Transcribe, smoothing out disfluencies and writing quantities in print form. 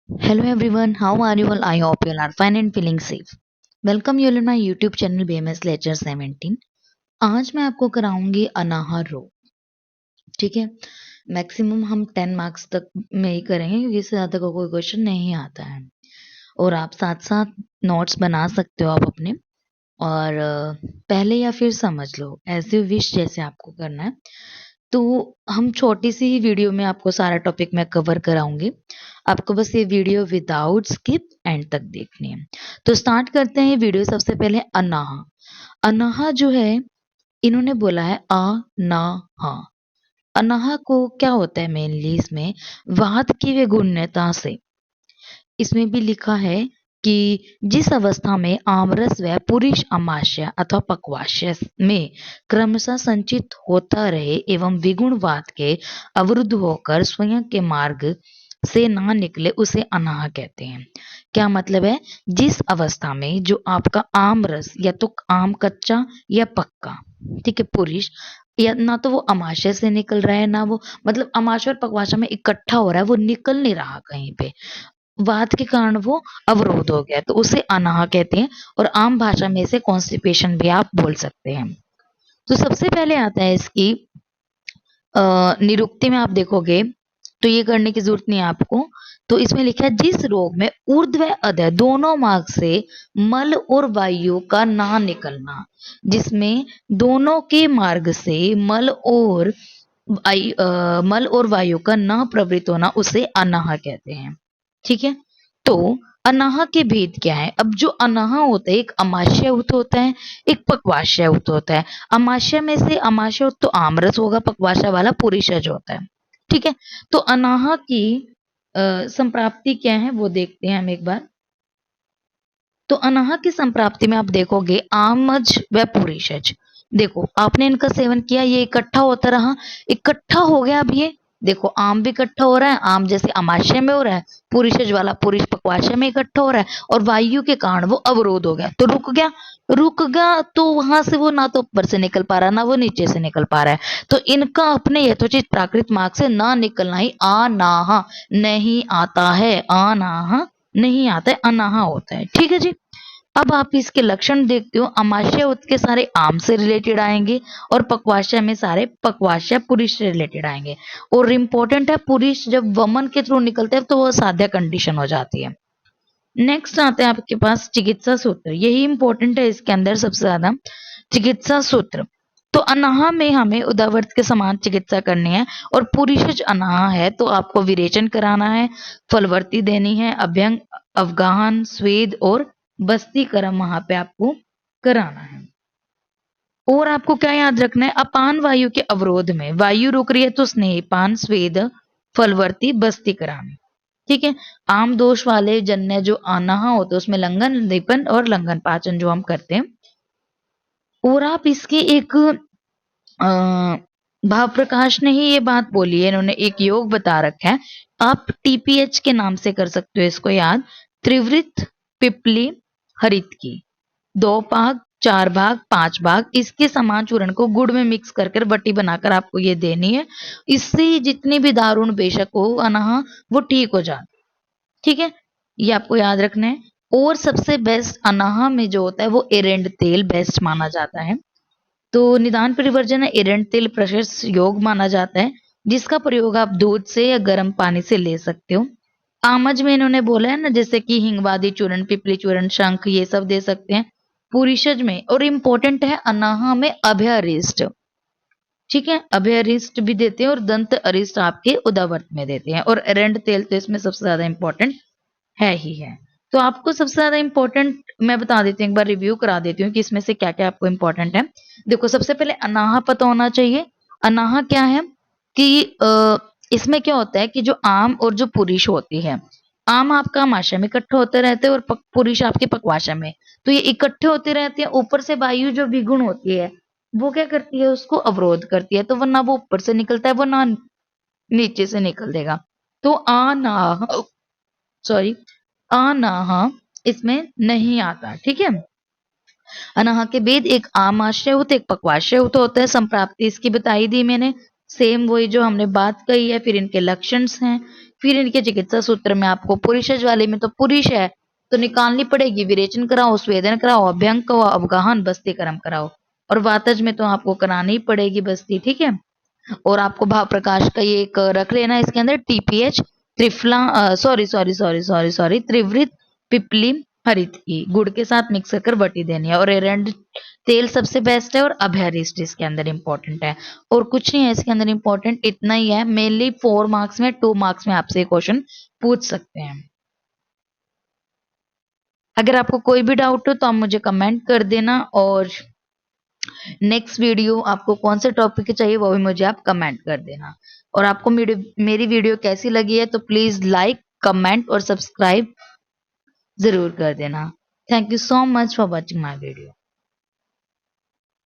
Hello everyone, how are you all? I hope you all are fine and feeling safe. Welcome you all in my YouTube channel BMS Lecture 17. आज मैं आपको कराऊंगी अनाहर रो। ठीक है, maximum हम 10 marks तक में ही करेंगे क्योंकि इससे ज़्यादा का कोई क्वेश्चन नहीं आता है। और आप साथ साथ नोट्स बना सकते हो आप अपने, और पहले या फिर समझ लो, एज यू विश, जैसे आपको करना है। तो हम छोटी सी ही वीडियो में आपको सारा टॉपिक मैं कवर कराऊंगी। आपको बस ये वीडियो विदाउट स्किप एंड तक देखनी है। तो स्टार्ट करते हैं ये वीडियो। सबसे पहले अनाहा। अनाहा जो है, इन्होंने बोला है आ ना हा। अनाहा को क्या होता है मेनली, इसमें वात की विगुण्यता से इसमें भी लिखा है कि जिस अवस्था में आमरस व पुरुष अमाशय अथवा पक्वाशय में क्रमशः संचित होता रहे एवं विगुणवाद के अवरुद्ध होकर स्वयं के मार्ग से ना निकले, उसे अनाह कहते हैं। क्या मतलब है? जिस अवस्था में जो आपका आम रस या तो आम कच्चा या पक्का, ठीक है, पुरुष, या ना तो वो अमाशय से निकल रहा है, ना वो मतलब अमाशय और पक्वाशय में इकट्ठा हो रहा है, वो निकल नहीं रहा कहीं पे, वात के कारण वो अवरोध हो गया, तो उसे अनाह कहते हैं। और आम भाषा में इसे कॉन्स्टिपेशन भी आप बोल सकते हैं। तो सबसे पहले आता है इसकी निरुक्ति में आप देखोगे तो ये करने की जरूरत नहीं है आपको। तो इसमें लिखा है जिस रोग में ऊर्ध्व व अधः दोनों मार्ग से मल और वायु का ना निकलना, जिसमें दोनों के मार्ग से मल और वायु का ना प्रवृत्त होना, उसे अनाह कहते हैं। ठीक है, तो अनाह के भेद क्या है? अब जो अनाह होता है, एक अमाशययुक्त होता है, एक पक्वाशययुक्त होता है। अमाशय में से अमाशययुक्त तो आमरस होगा, पक्वाशय वाला पुरीषज होता है। ठीक है, तो अनाह की संप्राप्ति क्या है वो देखते हैं हम एक बार। तो अनाह की संप्राप्ति में आप देखोगे आमज व पुरीषज। देखो, आपने इनका सेवन किया, ये इकट्ठा होता रहा, इकट्ठा हो गया। अब ये देखो, आम भी इकट्ठा हो रहा है, आम जैसे अमाशय में हो रहा है, पुरीषज वाला पुरुष पक्वाशय में इकट्ठा हो रहा है, और वायु के कारण वो अवरोध हो गया, तो रुक गया। रुक गया तो वहां से वो ना तो ऊपर से निकल पा रहा, ना वो नीचे से निकल पा रहा है। तो इनका अपने यथोचित प्राकृत मार्ग से ना निकलना ही अनाह नहीं आता है। अनाह नहीं आता है, अनाह होता है। ठीक है जी। अब आप इसके लक्षण देखते हो, अमाशय उत्त के सारे आम से रिलेटेड आएंगे, और पक्वाशय में सारे पक्वाशय पुरुष से रिलेटेड आएंगे। और इम्पोर्टेंट है, पुरुष जब वमन के थ्रू निकलते हैं तो वह साध्य कंडीशन हो जाती है। नेक्स्ट आते हैं आपके पास चिकित्सा सूत्र। यही इंपॉर्टेंट है इसके अंदर सबसे ज्यादा, चिकित्सा सूत्र। तो अनाह में हमें उदावर्त के समान चिकित्सा करनी है, और पुरुषज अनाह है तो आपको विरेचन कराना है, फलवर्ती देनी है, अभ्यंग, अवगाहन, स्वेद और बस्तीकरण वहां पे आपको कराना है। और आपको क्या याद रखना है? अपान वायु के अवरोध में वायु रुक रही है तो स्नेहपान, स्वेद, फलवर्ती, बस्तीकरण। ठीक है, आम दोष वाले जन्य जो अनाह होते हैं उसमें लंघन, दीपन और लंघन पाचन जो हम करते हैं। और आप इसकी एक भाव प्रकाश ने ही ये बात बोली है, इन्होंने एक योग बता रखा है, आप टीपीएच के नाम से कर सकते हो इसको याद। त्रिवृत, पिपली, हरित की 2 भाग, 4 भाग, 5 भाग, इसके समान चूर्ण को गुड़ में मिक्स कर कर बट्टी बनाकर आपको ये देनी है। इससे जितनी भी दारुण बेशक हो अनाह, वो ठीक हो जाती। ठीक है, ये आपको याद रखना है। और सबसे बेस्ट अनाह में जो होता है वो एरेंड तेल बेस्ट माना जाता है। तो निदान परिवर्जन एरेंड तेल प्रशस्त योग माना जाता है, जिसका प्रयोग आप दूध से या गर्म पानी से ले सकते हो। आमज में इन्होंने बोला है ना, जैसे कि हिंगवादी चूर्ण, पिपली चूर्ण, शंख, ये सब दे सकते हैं। पुरीषज में, और इम्पोर्टेंट है अनाह में अभय अरिष्ट। ठीक है, अभय अरिष्ट भी देते हैं, और दंत अरिष्ट आपके उदावर्त में देते हैं। और एरेंड तेल तो इसमें सबसे ज्यादा इंपॉर्टेंट है ही है। तो आपको सबसे ज्यादा इंपॉर्टेंट मैं बता देती हूँ, एक बार रिव्यू करा देती हूँ कि इसमें से क्या क्या आपको इंपॉर्टेंट है। देखो, सबसे पहले अनाह पता होना चाहिए। अनाह क्या है कि इसमें क्या होता है कि जो आम और जो पुरुष होती है, आम आपका आमाशय में इकट्ठे होते रहते हैं, और पुरुष आपके पक्वाशय में, तो ये इकट्ठे होते रहते हैं। ऊपर से वायु जो विगुण होती है वो क्या करती है, उसको अवरोध करती है, तो वो ना वो ऊपर से निकलता है, वो ना नीचे से निकल देगा। तो अनाह, सॉरी, अनाह इसमें नहीं आता। ठीक है, अनाह के भेद, एक आमाशय होता है, एक पक्वाशय होता है। संप्राप्ति इसकी बताई दी मैंने। सेम वही जो हमने बात कही है। फिर इनके लक्षण हैं, फिर इनके चिकित्सा सूत्र में आपको पुरुषज वाले में तो पुरुष है तो निकालनी पड़ेगी, विरेचन कराओ, स्वेदन कराओ, अभ्यंग कराओ, अवगाहन, बस्ती कर्म कराओ। और वातज में तो आपको करानी ही पड़ेगी बस्ती, ठीक है। और आपको भाव प्रकाश का ये एक रख लेना है इसके अंदर टीपीएच, त्रिफला सॉरी त्रिवृत पिपली हरित की गुड़ के साथ मिक्स कर बटी देनी है। और एरंड तेल सबसे बेस्ट है और अभ्यरिष्ट इसके अंदर इंपॉर्टेंट है। और कुछ नहीं है इसके अंदर इंपॉर्टेंट, इतना ही है। मेनली 4 मार्क्स में 2 मार्क्स में आपसे क्वेश्चन पूछ सकते हैं। अगर आपको कोई भी डाउट हो तो आप मुझे कमेंट कर देना। और नेक्स्ट वीडियो आपको कौन से टॉपिक की चाहिए वो भी मुझे आप कमेंट कर देना। और आपको मेरी वीडियो कैसी लगी है तो प्लीज लाइक, कमेंट और सब्सक्राइब जरूर कर देना। Thank you so much for watching my video.